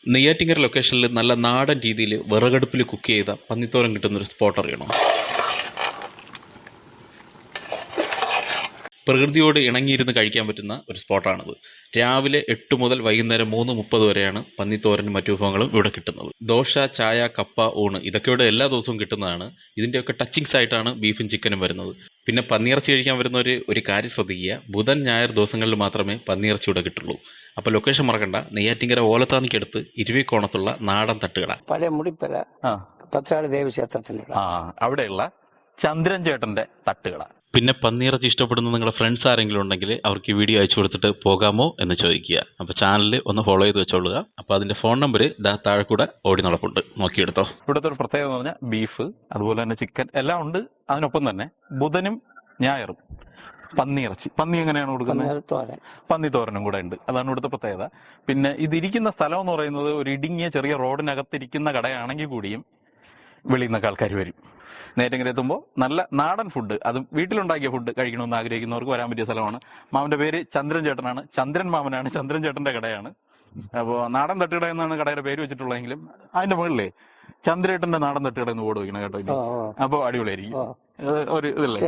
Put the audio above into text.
നെയ്യാറ്റിൻകര ലൊക്കേഷനിൽ നല്ല നാടൻ രീതിയിൽ വിറകടുപ്പിൽ കുക്ക് ചെയ്ത പന്നിത്തോരൻ കിട്ടുന്നൊരു സ്പോട്ട് അറിയണം. പ്രകൃതിയോട് ഇണങ്ങിയിരുന്ന് കഴിക്കാൻ പറ്റുന്ന ഒരു സ്പോട്ടാണിത്. രാവിലെ 8 മുതൽ വൈകുന്നേരം 3:30 വരെയാണ് പന്നിത്തോരനും മറ്റു വിഭവങ്ങളും ഇവിടെ കിട്ടുന്നത്. ദോശ, ചായ, കപ്പ, ഊണ് ഇതൊക്കെ ഇവിടെ എല്ലാ ദിവസവും കിട്ടുന്നതാണ്. ഇതിൻ്റെയൊക്കെ ടച്ചിങ്സ് ആയിട്ടാണ് ബീഫും ചിക്കനും വരുന്നത്. പിന്നെ പന്നിയിറച്ചി കഴിക്കാൻ വരുന്നവർ ഒരു കാര്യം ശ്രദ്ധിക്കുക, ബുധൻ ഞായർ ദിവസങ്ങളിൽ മാത്രമേ പന്നിയിറച്ചി ഇവിടെ കിട്ടുള്ളൂ. അപ്പോൾ ലൊക്കേഷൻ മറക്കണ്ട, നെയ്യാറ്റിൻകര ഓലത്താനിക്കടുത്ത് ഇരുവിക്കോണത്തുള്ള നാടൻ തട്ടുകട. പഴയ മുടിപ്പര പത്രാളി ദേവീക്ഷേത്രത്തിലുള്ള അവിടെയുള്ള ചന്ദ്രൻ ചേട്ടന്റെ തട്ടുകട. പിന്നെ പന്നിയിറച്ചി ഇഷ്ടപ്പെടുന്ന നിങ്ങളുടെ ഫ്രണ്ട്സ് ആരെങ്കിലും ഉണ്ടെങ്കിൽ അവർക്ക് ഈ വീഡിയോ അയച്ചു കൊടുത്തിട്ട് പോകാമോ എന്ന് ചോദിക്കുക. അപ്പോൾ ചാനൽ ഒന്ന് ഫോളോ ചെയ്ത് വെച്ചോളുക. അപ്പോൾ അതിൻ്റെ ഫോൺ നമ്പർ താഴെ കൂടെ ഓടി നടപ്പുണ്ട്, നോക്കിയെടുത്തോ. ഇവിടുത്തെ ഒരു പ്രത്യേകത എന്ന് പറഞ്ഞാൽ ബീഫ്, അതുപോലെ തന്നെ ചിക്കൻ എല്ലാം ഉണ്ട്. അതിനൊപ്പം തന്നെ ബുധനും ഞായറും പന്നിയിറച്ചി, പന്നി എങ്ങനെയാണ് കൊടുക്കുന്നത്, പന്നിത്തോരനും കൂടെ ഉണ്ട്. അതാണ് ഇവിടുത്തെ പ്രത്യേകത. പിന്നെ ഇതിരിക്കുന്ന സ്ഥലം എന്ന് പറയുന്നത് ഒരു ഇടുങ്ങിയ ചെറിയ റോഡിനകത്തിരിക്കുന്ന കടയാണെങ്കിൽ കൂടിയും വെളിയിൽ നിന്നൊക്കെ ആൾക്കാർ വരും. നെയ്യാറ്റിൻകര എത്തുമ്പോൾ നല്ല നാടൻ ഫുഡ്, അതും വീട്ടിലുണ്ടാക്കിയ ഫുഡ് കഴിക്കണമെന്ന് ആഗ്രഹിക്കുന്നവർക്ക് വരാൻ പറ്റിയ സ്ഥലമാണ്. മാമന്റെ പേര് ചന്ദ്രൻ ചേട്ടനാണ്, ചന്ദ്രൻ മാമനാണ്, ചന്ദ്രൻ ചേട്ടന്റെ കടയാണ്. അപ്പോൾ നാടൻ തട്ടുകട എന്നാണ് കടയുടെ പേര് വെച്ചിട്ടുള്ളതെങ്കിലും അതിന്റെ മുകളിലേ ചന്ദ്രേട്ടന്റെ നാടൻ തട്ടുകട എന്ന് ബോർഡ് വയ്ക്കണം കേട്ടോ. അപ്പോൾ അടിപൊളിയായിരിക്കും. ഒരു ഇതല്ലേ.